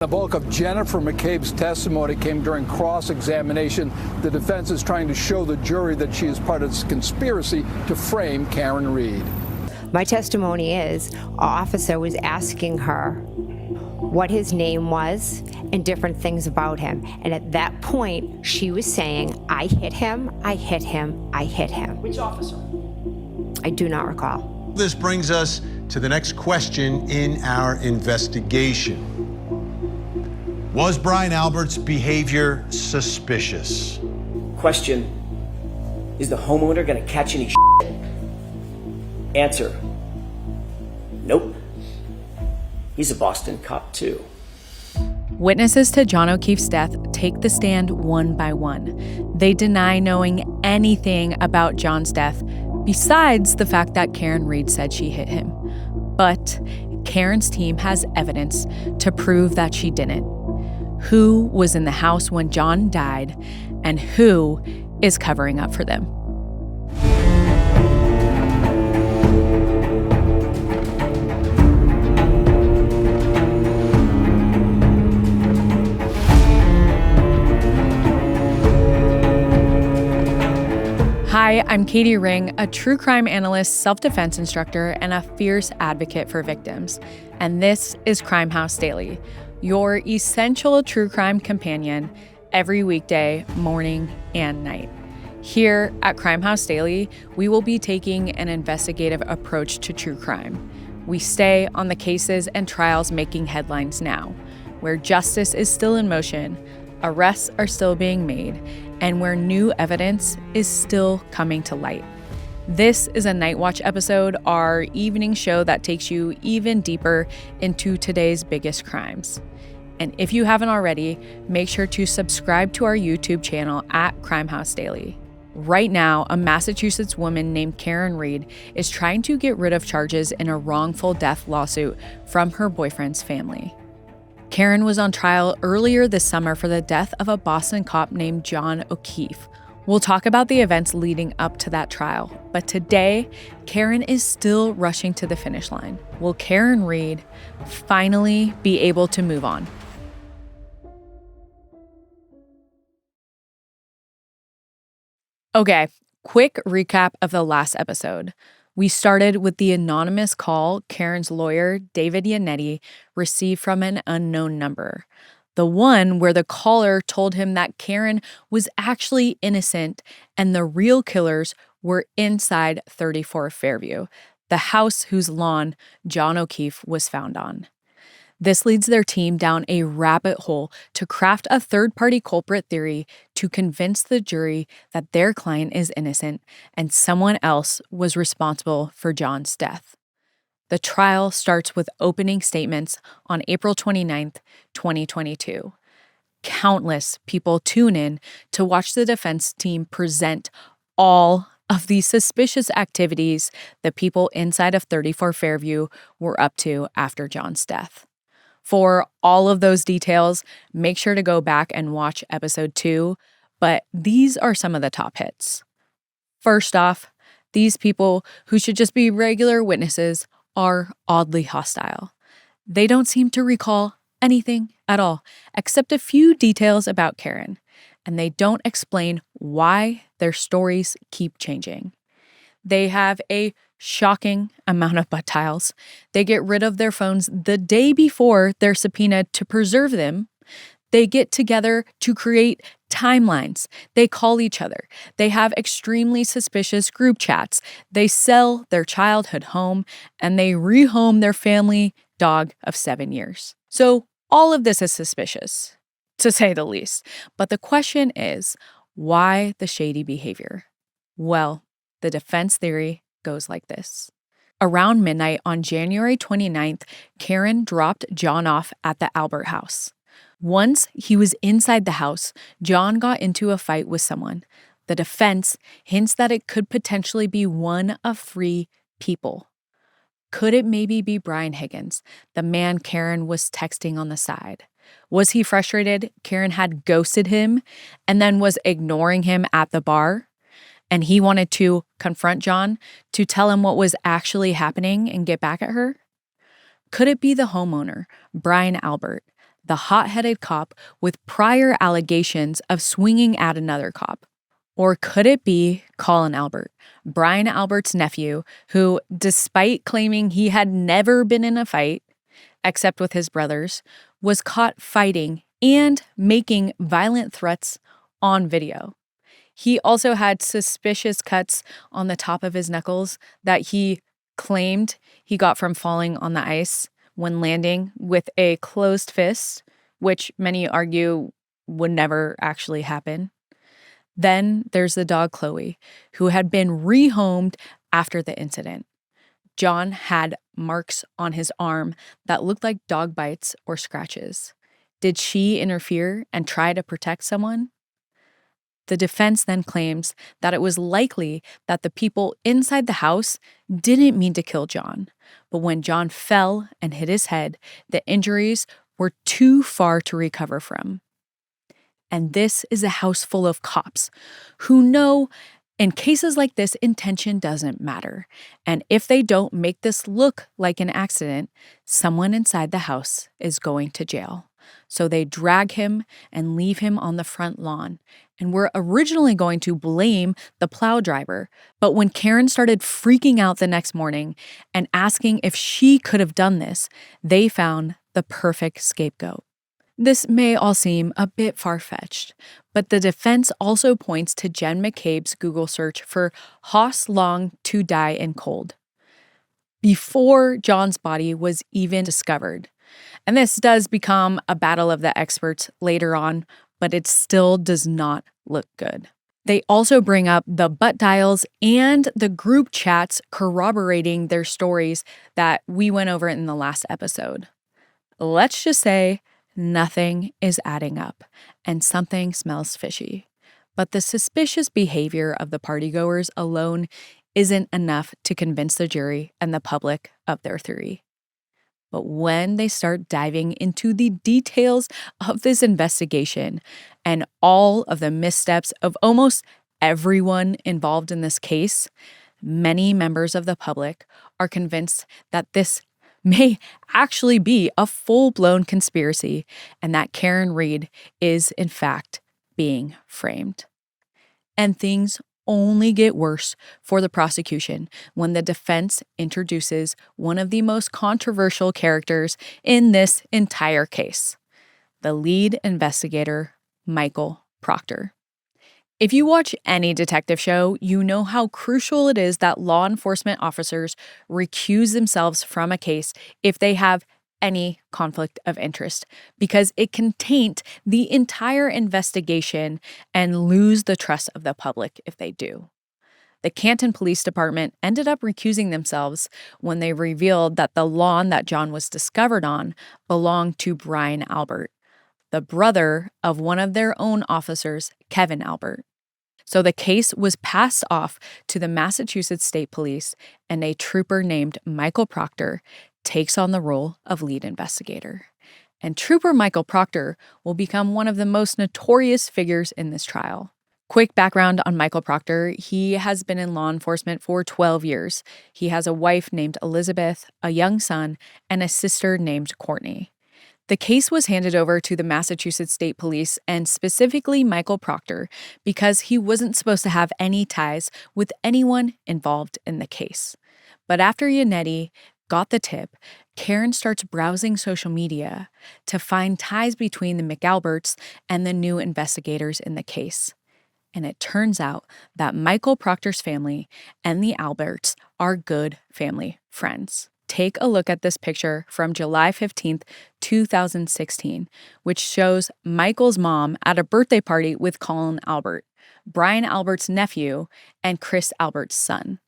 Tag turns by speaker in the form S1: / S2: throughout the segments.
S1: The bulk of Jennifer McCabe's testimony came during cross-examination. The defense is trying to show the jury that she is part of this conspiracy to frame Karen Reed.
S2: My testimony is, an officer was asking her what his name was and different things about him. And at that point, she was saying, I hit him, I hit him, I hit him.
S3: Which officer?
S2: I do not recall.
S4: This brings us to the next question in our investigation. Was Brian Albert's behavior suspicious?
S3: Question, is the homeowner gonna catch any shit? Answer, nope. He's a Boston cop too.
S5: Witnesses to John O'Keefe's death take the stand one by one. They deny knowing anything about John's death besides the fact that Karen Reed said she hit him. But Karen's team has evidence to prove that she didn't. Who was in the house when John died, and who is covering up for them? Hi, I'm Katie Ring, a true crime analyst, self-defense instructor, and a fierce advocate for victims. And this is Crime House Daily, your essential true crime companion every weekday, morning and night. Here at Crime House Daily, we will be taking an investigative approach to true crime. We stay on the cases and trials making headlines now, where justice is still in motion, arrests are still being made, and where new evidence is still coming to light. This is a Night Watch episode, our evening show that takes you even deeper into today's biggest crimes. And if you haven't already, make sure to subscribe to our YouTube channel at Crime House Daily. Right now, a Massachusetts woman named Karen Reed is trying to get rid of charges in a wrongful death lawsuit from her boyfriend's family. Karen was on trial earlier this summer for the death of a Boston cop named John O'Keefe. We'll talk about the events leading up to that trial, but today, Karen is still rushing to the finish line. Will Karen Reed finally be able to move on? Okay, quick recap of the last episode. We started with the anonymous call Karen's lawyer, David Yannetti, received from an unknown number. The one where the caller told him that Karen was actually innocent and the real killers were inside 34 Fairview, the house whose lawn John O'Keefe was found on. This leads their team down a rabbit hole to craft a third-party culprit theory to convince the jury that their client is innocent and someone else was responsible for John's death. The trial starts with opening statements on April 29th, 2022. Countless people tune in to watch the defense team present all of the suspicious activities the people inside of 34 Fairview were up to after John's death. For all of those details, make sure to go back and watch episode 2, but these are some of the top hits. First off, these people, who should just be regular witnesses, are oddly hostile. They don't seem to recall anything at all, except a few details about Karen, and they don't explain why their stories keep changing. They have a shocking amount of butt tiles. They get rid of their phones the day before they're subpoenaed to preserve them. They get together to create timelines. They call each other. They have extremely suspicious group chats. They sell their childhood home, and they rehome their family dog of 7 years. So all of this is suspicious, to say the least. But the question is, why the shady behavior? Well, the defense theory goes like this. Around midnight on January 29th, Karen dropped John off at the Albert house. Once he was inside the house, John got into a fight with someone. The defense hints that it could potentially be one of 3 people. Could it maybe be Brian Higgins, the man Karen was texting on the side? Was he frustrated Karen had ghosted him and then was ignoring him at the bar? And he wanted to confront John to tell him what was actually happening and get back at her? Could it be the homeowner, Brian Albert, the hot-headed cop with prior allegations of swinging at another cop? Or could it be Colin Albert, Brian Albert's nephew, who, despite claiming he had never been in a fight, except with his brothers, was caught fighting and making violent threats on video? He also had suspicious cuts on the top of his knuckles that he claimed he got from falling on the ice when landing with a closed fist, which many argue would never actually happen. Then there's the dog Chloe, who had been rehomed after the incident. John had marks on his arm that looked like dog bites or scratches. Did she interfere and try to protect someone? The defense then claims that it was likely that the people inside the house didn't mean to kill John, but when John fell and hit his head, the injuries were too far to recover from. And this is a house full of cops who know in cases like this, intention doesn't matter. And if they don't make this look like an accident, someone inside the house is going to jail. So they drag him and leave him on the front lawn. And we're originally going to blame the plow driver. But when Karen started freaking out the next morning and asking if she could have done this, they found the perfect scapegoat. This may all seem a bit far-fetched, but the defense also points to Jen McCabe's Google search for Haas Long to die in cold, before John's body was even discovered. And this does become a battle of the experts later on, but it still does not look good. They also bring up the butt dials and the group chats corroborating their stories that we went over in the last episode. Let's just say nothing is adding up, and something smells fishy. But the suspicious behavior of the partygoers alone isn't enough to convince the jury and the public of their theory. But when they start diving into the details of this investigation and all of the missteps of almost everyone involved in this case, many members of the public are convinced that this may actually be a full-blown conspiracy and that Karen Read is, in fact, being framed. And things only get worse for the prosecution when the defense introduces one of the most controversial characters in this entire case, the lead investigator, Michael Proctor. If you watch any detective show, you know how crucial it is that law enforcement officers recuse themselves from a case if they have any conflict of interest, because it can taint the entire investigation and lose the trust of the public if they do. The Canton Police Department ended up recusing themselves when they revealed that the lawn that John was discovered on belonged to Brian Albert, the brother of one of their own officers, Kevin Albert. So the case was passed off to the Massachusetts State Police, and a trooper named Michael Proctor takes on the role of lead investigator. And Trooper Michael Proctor will become one of the most notorious figures in this trial. Quick background on Michael Proctor: he has been in law enforcement for 12 years. He has a wife named Elizabeth, a young son, and a sister named Courtney. The case was handed over to the Massachusetts State Police, and specifically Michael Proctor, because he wasn't supposed to have any ties with anyone involved in the case. But after Yannetti got the tip, Karen starts browsing social media to find ties between the McAlberts and the new investigators in the case. And it turns out that Michael Proctor's family and the Alberts are good family friends. Take a look at this picture from July 15th, 2016, which shows Michael's mom at a birthday party with Colin Albert, Brian Albert's nephew, and Chris Albert's son.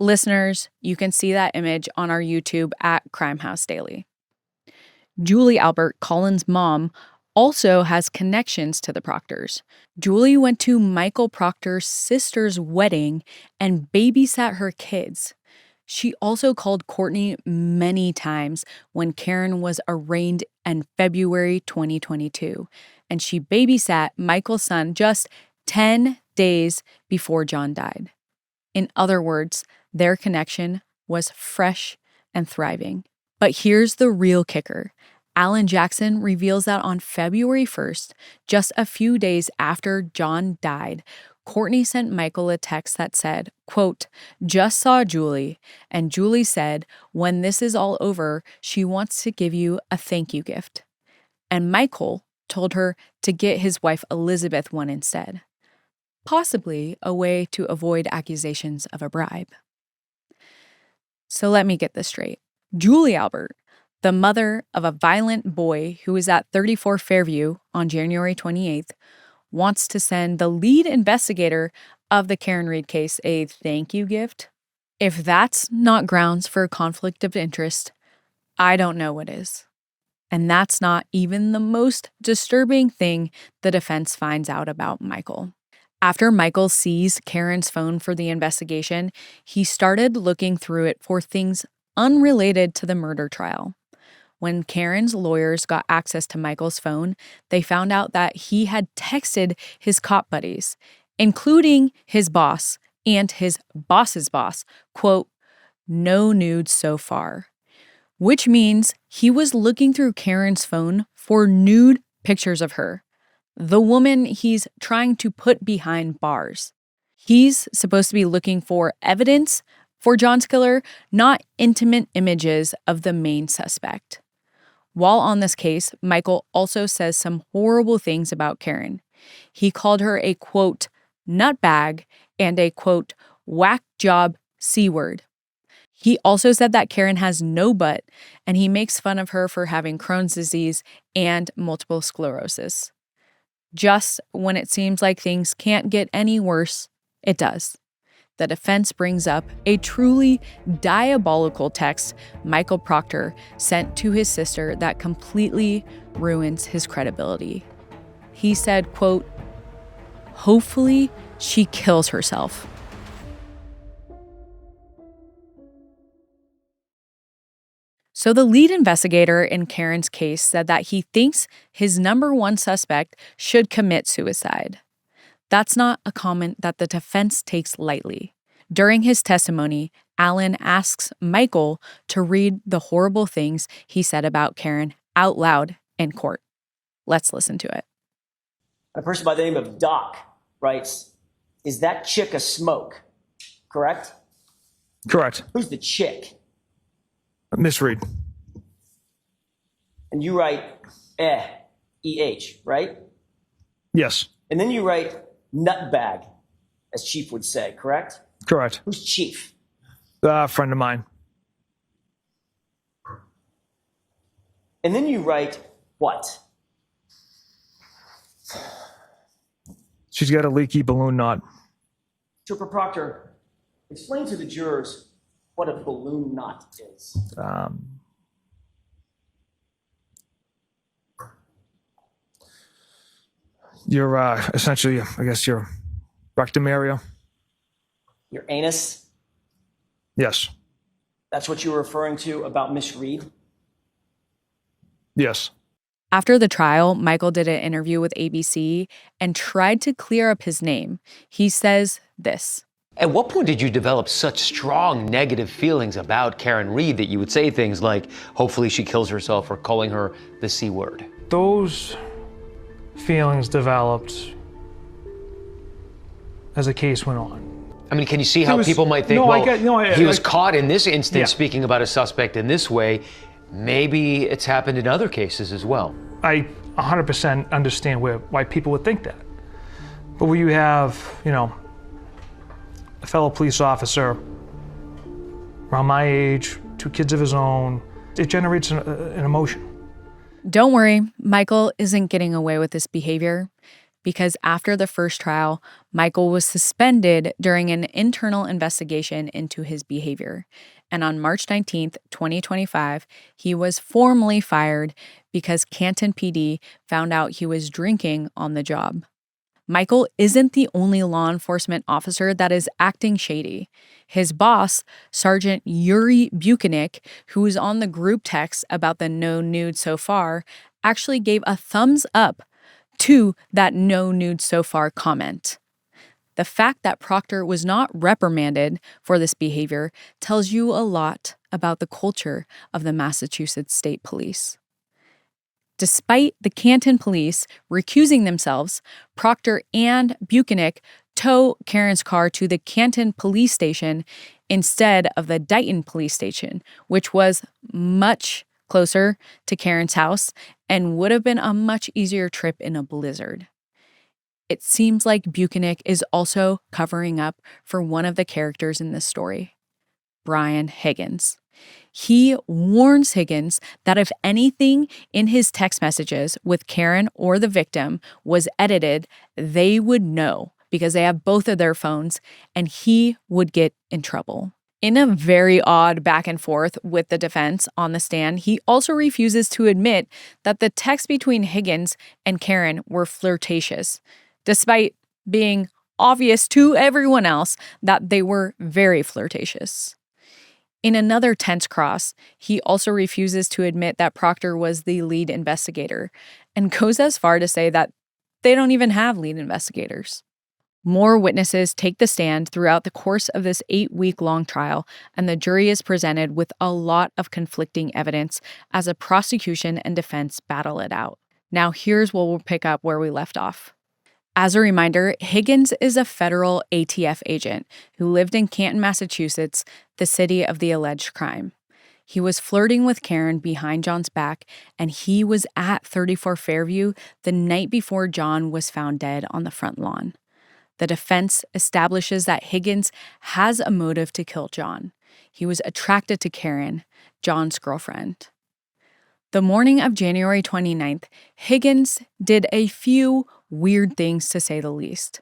S5: Listeners, you can see that image on our YouTube at Crime House Daily. Julie Albert, Colin's mom, also has connections to the Proctors. Julie went to Michael Proctor's sister's wedding and babysat her kids. She also called Courtney many times when Karen was arraigned in February 2022, and she babysat Michael's son just 10 days before John died. In other words, their connection was fresh and thriving. But here's the real kicker. Alan Jackson reveals that on February 1st, just a few days after John died, Courtney sent Michael a text that said, quote, "Just saw Julie, and Julie said, when this is all over, she wants to give you a thank you gift." And Michael told her to get his wife Elizabeth one instead. Possibly a way to avoid accusations of a bribe. So let me get this straight. Julie Albert, the mother of a violent boy who was at 34 Fairview on January 28th, wants to send the lead investigator of the Karen Reed case a thank you gift? If that's not grounds for a conflict of interest, I don't know what is. And that's not even the most disturbing thing the defense finds out about Michael. After Michael seized Karen's phone for the investigation, he started looking through it for things unrelated to the murder trial. When Karen's lawyers got access to Michael's phone, they found out that he had texted his cop buddies, including his boss and his boss's boss, quote, "No nudes so far," which means he was looking through Karen's phone for nude pictures of her, the woman he's trying to put behind bars. He's supposed to be looking for evidence for John's killer, not intimate images of the main suspect. While on this case, Michael also says some horrible things about Karen. He called her a, quote, "nutbag" and a, quote, "whack job C-word." He also said that Karen has no butt, and he makes fun of her for having Crohn's disease and multiple sclerosis. Just when it seems like things can't get any worse, it does. The defense brings up a truly diabolical text Michael Proctor sent to his sister that completely ruins his credibility. He said, quote, "Hopefully she kills herself." So the lead investigator in Karen's case said that he thinks his number one suspect should commit suicide. That's not a comment that the defense takes lightly. During his testimony, Alan asks Michael to read the horrible things he said about Karen out loud in court. Let's listen to it.
S3: A person by the name of Doc writes, "Is that chick a smoke?" Correct?
S6: Correct.
S3: Who's the chick?
S6: Miss Reed.
S3: And you write E-H, right?
S6: Yes.
S3: And then you write nutbag, as Chief would say, correct?
S6: Correct.
S3: Who's Chief?
S6: A friend of mine.
S3: And then you write what?
S6: She's got a leaky balloon knot.
S3: Trooper Proctor, explain to the jurors what a balloon knot is.
S6: Your essentially, I guess, your rectum area.
S3: Your anus?
S6: Yes.
S3: That's what you were referring to about Miss Reed?
S6: Yes.
S5: After the trial, Michael did an interview with ABC and tried to clear up his name. He says this.
S7: At what point did you develop such strong negative feelings about Karen Reed that you would say things like, hopefully she kills herself, or calling her the C word?
S8: Those feelings developed as the case went on.
S7: I mean, can you see how people might think, he was caught in this instance speaking about a suspect in this way. Maybe it's happened in other cases as well.
S8: I 100% understand why people would think that. But when you have, a fellow police officer around my age, 2 kids of his own, it generates an emotion.
S5: Don't worry, Michael isn't getting away with this behavior, because after the first trial, Michael was suspended during an internal investigation into his behavior. And on March 19th, 2025, he was formally fired because Canton PD found out he was drinking on the job. Michael isn't the only law enforcement officer that is acting shady. His boss, Sergeant Yuri Buchanek, who was on the group text about the no nude so far, actually gave a thumbs up to that no nude so far comment. The fact that Proctor was not reprimanded for this behavior tells you a lot about the culture of the Massachusetts State Police. Despite the Canton police recusing themselves, Proctor and Buchanan tow Karen's car to the Canton police station instead of the Dighton police station, which was much closer to Karen's house and would have been a much easier trip in a blizzard. It seems like Buchanan is also covering up for one of the characters in this story, Brian Higgins. He warns Higgins that if anything in his text messages with Karen or the victim was edited, they would know because they have both of their phones, and he would get in trouble. In a very odd back and forth with the defense on the stand, he also refuses to admit that the texts between Higgins and Karen were flirtatious, despite being obvious to everyone else that they were very flirtatious. In another tense cross, he also refuses to admit that Proctor was the lead investigator and goes as far to say that they don't even have lead investigators. More witnesses take the stand throughout the course of this 8-week-long trial, and the jury is presented with a lot of conflicting evidence as a prosecution and defense battle it out. Now here's where we'll pick up where we left off. As a reminder, Higgins is a federal ATF agent who lived in Canton, Massachusetts, the city of the alleged crime. He was flirting with Karen behind John's back, and he was at 34 Fairview the night before John was found dead on the front lawn. The defense establishes that Higgins has a motive to kill John. He was attracted to Karen, John's girlfriend. The morning of January 29th, Higgins did a few weird things, to say the least.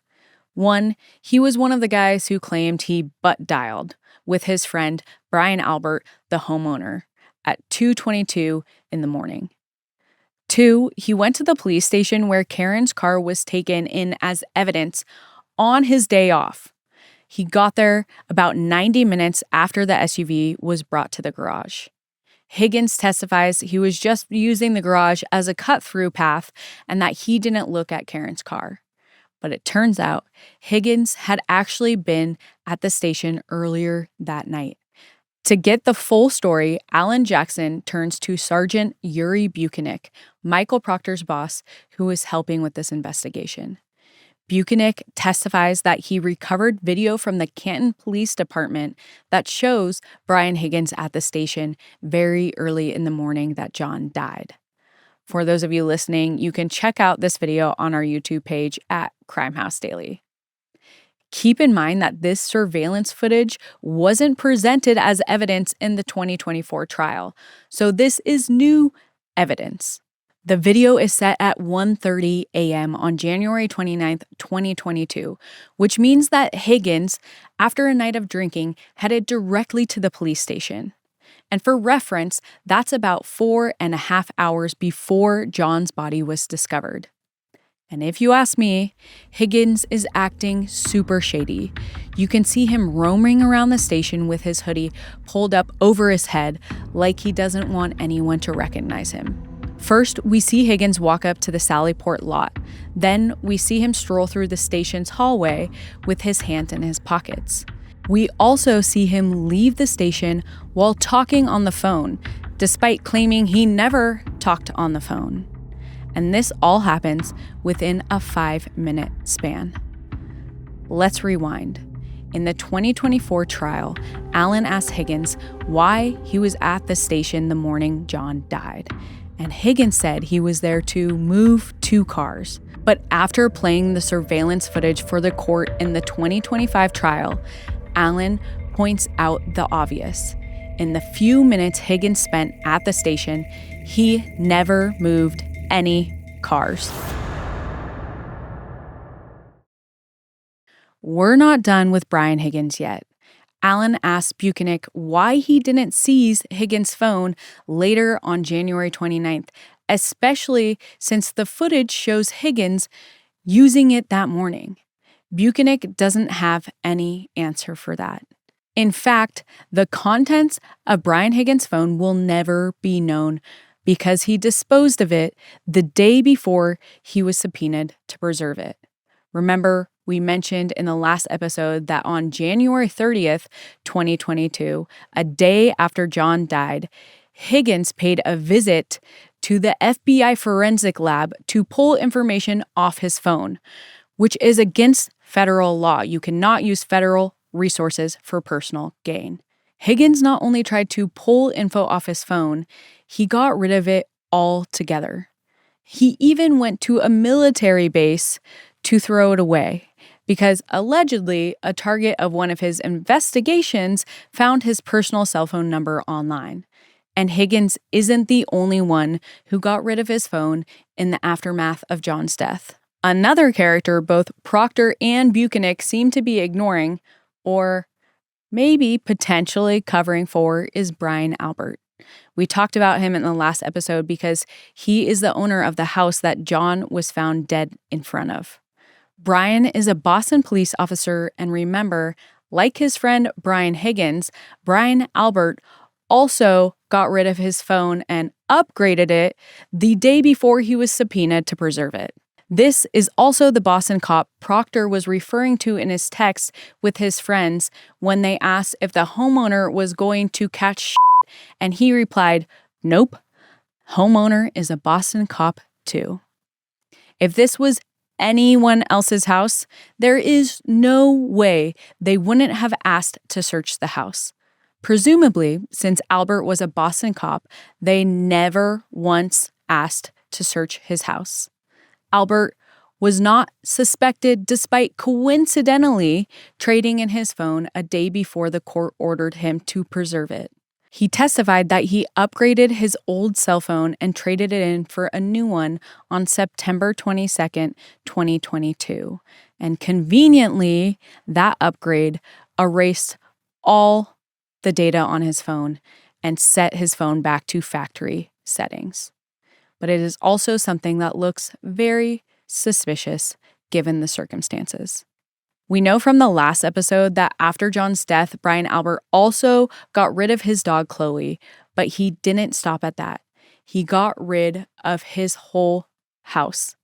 S5: One, he was one of the guys who claimed he butt dialed with his friend Brian Albert, the homeowner, at 2:22 in the morning. Two, he went to the police station where Karen's car was taken in as evidence on his day off. He got there about 90 minutes after the SUV was brought to the garage. Higgins testifies he was just using the garage as a cut-through path and that he didn't look at Karen's car. But it turns out Higgins had actually been at the station earlier that night. To get the full story, Alan Jackson turns to Sergeant Yuri Buchanan, Michael Proctor's boss, who is helping with this investigation. Buchanan testifies that he recovered video from the Canton Police Department that shows Brian Higgins at the station very early in the morning that John died. For those of you listening, you can check out this video on our YouTube page at Crime House Daily. Keep in mind that this surveillance footage wasn't presented as evidence in the 2024 trial, so this is new evidence. The video is set at 1:30 a.m. on January 29th, 2022, which means that Higgins, after a night of drinking, headed directly to the police station. And for reference, that's about 4.5 hours before John's body was discovered. And if you ask me, Higgins is acting super shady. You can see him roaming around the station with his hoodie pulled up over his head like he doesn't want anyone to recognize him. First, we see Higgins walk up to the Sallyport lot. Then we see him stroll through the station's hallway with his hands in his pockets. We also see him leave the station while talking on the phone, despite claiming he never talked on the phone. And this all happens within a 5-minute span. Let's rewind. In the 2024 trial, Alan asked Higgins why he was at the station the morning John died. And Higgins said he was there to move 2 cars. But after playing the surveillance footage for the court in the 2025 trial, Alan points out the obvious. In the few minutes Higgins spent at the station, he never moved any cars. We're not done with Brian Higgins yet. Alan asked Buchanan why he didn't seize Higgins' phone later on January 29th, especially since the footage shows Higgins using it that morning. Buchanan doesn't have any answer for that. In fact, the contents of Brian Higgins' phone will never be known because he disposed of it the day before he was subpoenaed to preserve it. Remember, we mentioned in the last episode that on January 30th, 2022, a day after John died, Higgins paid a visit to the FBI forensic lab to pull information off his phone, which is against federal law. You cannot use federal resources for personal gain. Higgins not only tried to pull info off his phone, he got rid of it altogether. He even went to a military base to throw it away because allegedly a target of one of his investigations found his personal cell phone number online. And Higgins isn't the only one who got rid of his phone in the aftermath of John's death. Another character both Proctor and Buchanan seem to be ignoring, or maybe potentially covering for, is Brian Albert. We talked about him in the last episode because he is the owner of the house that John was found dead in front of. Brian is a Boston police officer, and remember, like his friend Brian Higgins, Brian Albert also got rid of his phone and upgraded it the day before he was subpoenaed to preserve it. This is also the Boston cop Proctor was referring to in his text with his friends when they asked if the homeowner was going to catch shit, and he replied, "Nope, homeowner is a Boston cop too." If this was anyone else's house, there is no way they wouldn't have asked to search the house. Presumably, since Albert was a Boston cop, they never once asked to search his house. Albert was not suspected despite coincidentally trading in his phone a day before the court ordered him to preserve it. He testified that he upgraded his old cell phone and traded it in for a new one on September 22nd, 2022. And conveniently, that upgrade erased all the data on his phone and set his phone back to factory settings. But it is also something that looks very suspicious given the circumstances. We know from the last episode that after John's death, Brian Albert also got rid of his dog Chloe, but he didn't stop at that. He got rid of his whole house.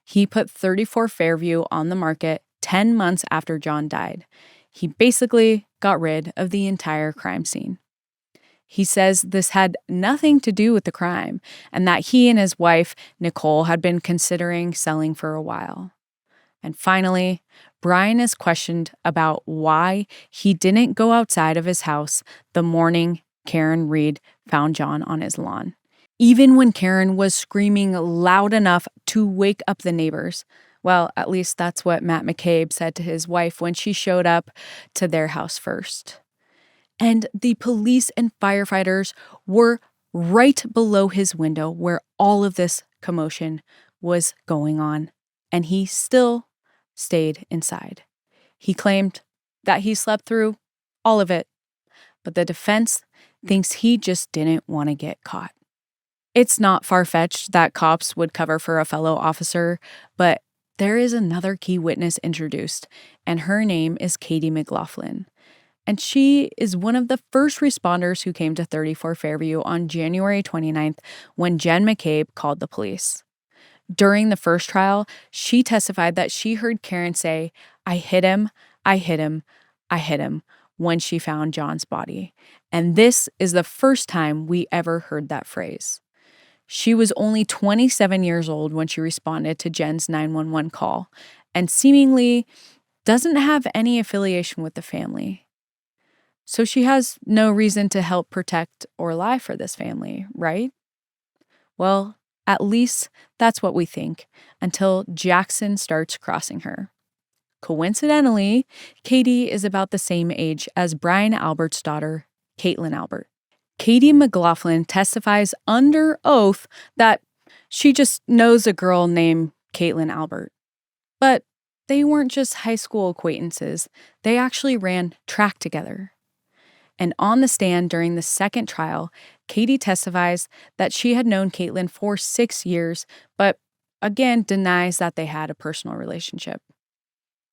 S5: He put 34 Fairview on the market 10 months after John died. He basically got rid of the entire crime scene. He says this had nothing to do with the crime and that he and his wife, Nicole, had been considering selling for a while. And finally, Brian is questioned about why he didn't go outside of his house the morning Karen Reed found John on his lawn, even when Karen was screaming loud enough to wake up the neighbors. Well, at least that's what Matt McCabe said to his wife when she showed up to their house first. And the police and firefighters were right below his window where all of this commotion was going on, and he still stayed inside. He claimed that he slept through all of it, but the defense thinks he just didn't want to get caught. It's not far-fetched that cops would cover for a fellow officer, but there is another key witness introduced, and her name is Katie McLoughlin. And she is one of the first responders who came to 34 Fairview on January 29th when Jen McCabe called the police. During the first trial, she testified that she heard Karen say, "I hit him, I hit him, I hit him," when she found John's body. And this is the first time we ever heard that phrase. She was only 27 years old when she responded to Jen's 911 call and seemingly doesn't have any affiliation with the family. So she has no reason to help protect or lie for this family, right? Well, at least that's what we think, until Jackson starts crossing her. Coincidentally, Katie is about the same age as Brian Albert's daughter, Caitlin Albert. Katie McLoughlin testifies under oath that she just knows a girl named Caitlin Albert. But they weren't just high school acquaintances, they actually ran track together. And on the stand during the second trial, Katie testifies that she had known Caitlin for 6 years, but again denies that they had a personal relationship.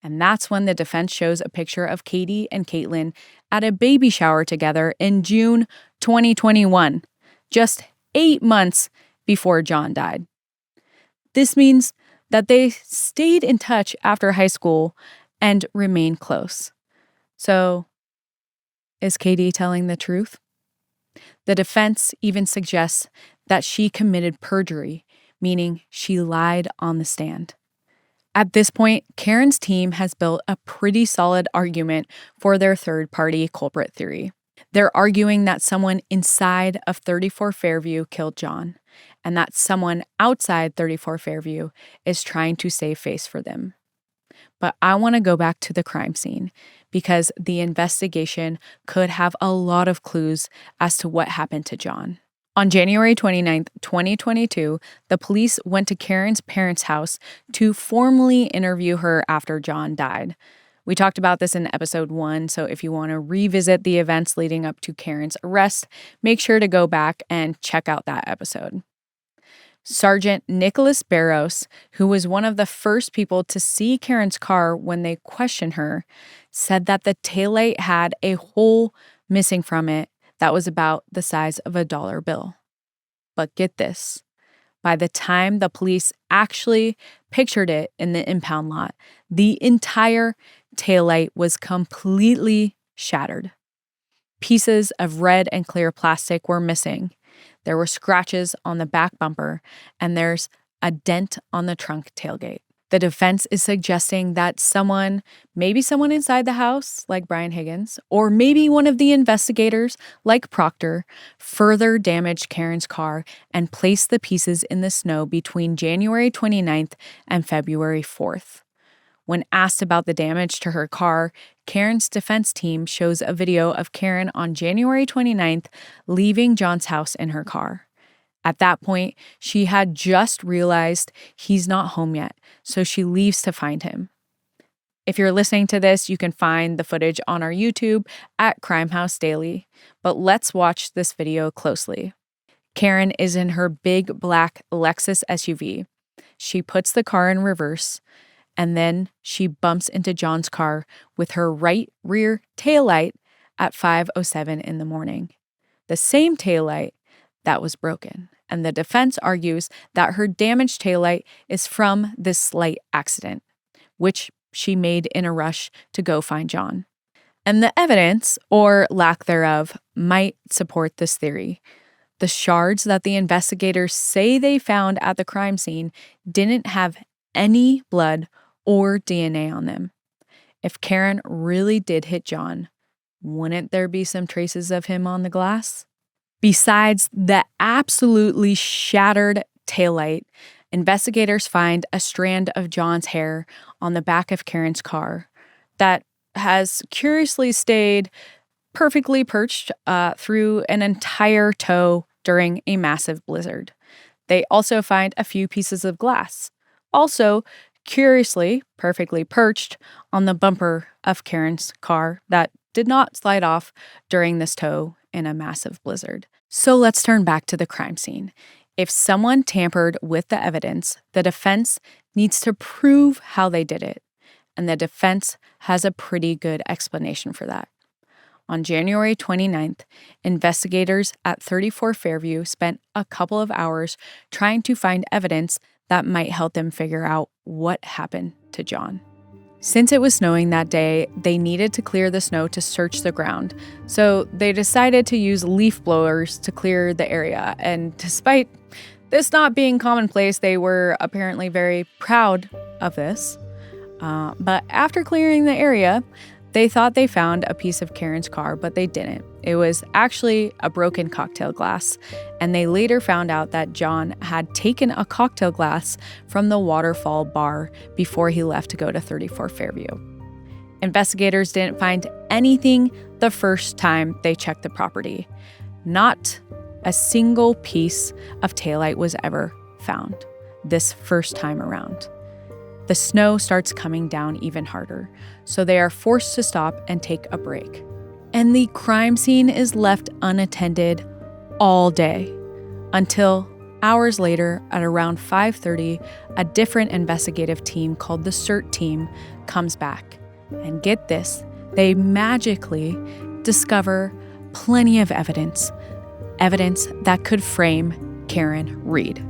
S5: And that's when the defense shows a picture of Katie and Caitlin at a baby shower together in June 2021, just 8 months before John died. This means that they stayed in touch after high school and remained close. So, is Katie telling the truth? The defense even suggests that she committed perjury, meaning she lied on the stand. At this point, Karen's team has built a pretty solid argument for their third-party culprit theory. They're arguing that someone inside of 34 Fairview killed John, and that someone outside 34 Fairview is trying to save face for them. But I want to go back to the crime scene because the investigation could have a lot of clues as to what happened to John. On January 29th, 2022, the police went to Karen's parents' house to formally interview her after John died. We talked about this in episode 1, so if you want to revisit the events leading up to Karen's arrest, make sure to go back and check out that episode. Sergeant Nicholas Barros, who was one of the first people to see Karen's car when they questioned her, said that the taillight had a hole missing from it that was about the size of a dollar bill. But get this, by the time the police actually pictured it in the impound lot, the entire taillight was completely shattered. Pieces of red and clear plastic were missing. There were scratches on the back bumper, and there's a dent on the trunk tailgate. The defense is suggesting that maybe someone inside the house, like Brian Higgins, or maybe one of the investigators, like Proctor, further damaged Karen's car and placed the pieces in the snow between January 29th and February 4th. When asked about the damage to her car, Karen's defense team shows a video of Karen on January 29th leaving John's house in her car. At that point, she had just realized he's not home yet, so she leaves to find him. If you're listening to this, you can find the footage on our YouTube at Crime House Daily, but let's watch this video closely. Karen is in her big black Lexus SUV. She puts the car in reverse, and then she bumps into John's car with her right rear taillight at 5:07 in the morning. The same taillight that was broken. And the defense argues that her damaged taillight is from this slight accident, which she made in a rush to go find John. And the evidence, or lack thereof, might support this theory. The shards that the investigators say they found at the crime scene didn't have any blood or DNA on them. If Karen really did hit John, wouldn't there be some traces of him on the glass? Besides the absolutely shattered taillight, investigators find a strand of John's hair on the back of Karen's car that has curiously stayed perfectly perched through an entire tow during a massive blizzard. They also find a few pieces of glass, also curiously perfectly perched on the bumper of Karen's car that did not slide off during this tow in a massive blizzard. So let's turn back to the crime scene. If someone tampered with the evidence, the defense needs to prove how they did it. And the defense has a pretty good explanation for that. On January 29th, investigators at 34 Fairview spent a couple of hours trying to find evidence that might help them figure out what happened to John. Since it was snowing that day, they needed to clear the snow to search the ground, so they decided to use leaf blowers to clear the area. And despite this not being commonplace, they were apparently very proud of this. But after clearing the area, they thought they found a piece of Karen's car, but they didn't. It was actually a broken cocktail glass, and they later found out that John had taken a cocktail glass from the Waterfall bar before he left to go to 34 Fairview. Investigators didn't find anything the first time they checked the property. Not a single piece of taillight was ever found this first time around. The snow starts coming down even harder, so they are forced to stop and take a break. And the crime scene is left unattended all day until hours later at around 5:30, a different investigative team called the CERT team comes back. And get this, they magically discover plenty of evidence that could frame Karen Reed.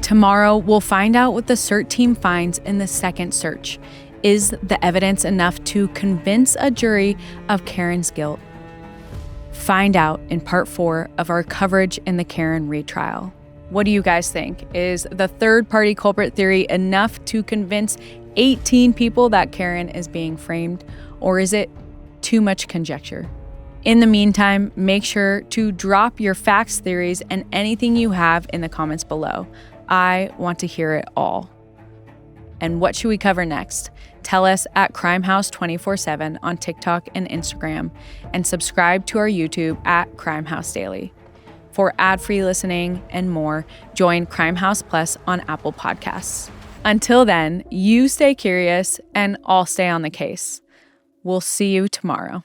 S5: Tomorrow, we'll find out what the CERT team finds in the second search. Is the evidence enough to convince a jury of Karen's guilt? Find out in part 4 of our coverage in the Karen retrial. What do you guys think? Is the third-party culprit theory enough to convince 18 people that Karen is being framed, or is it too much conjecture? In the meantime, make sure to drop your facts, theories, and anything you have in the comments below. I want to hear it all. And what should we cover next? Tell us at CrimeHouse247 on TikTok and Instagram, and subscribe to our YouTube at Crimehouse Daily. For ad-free listening and more, join Crimehouse Plus on Apple Podcasts. Until then, you stay curious and I'll stay on the case. We'll see you tomorrow.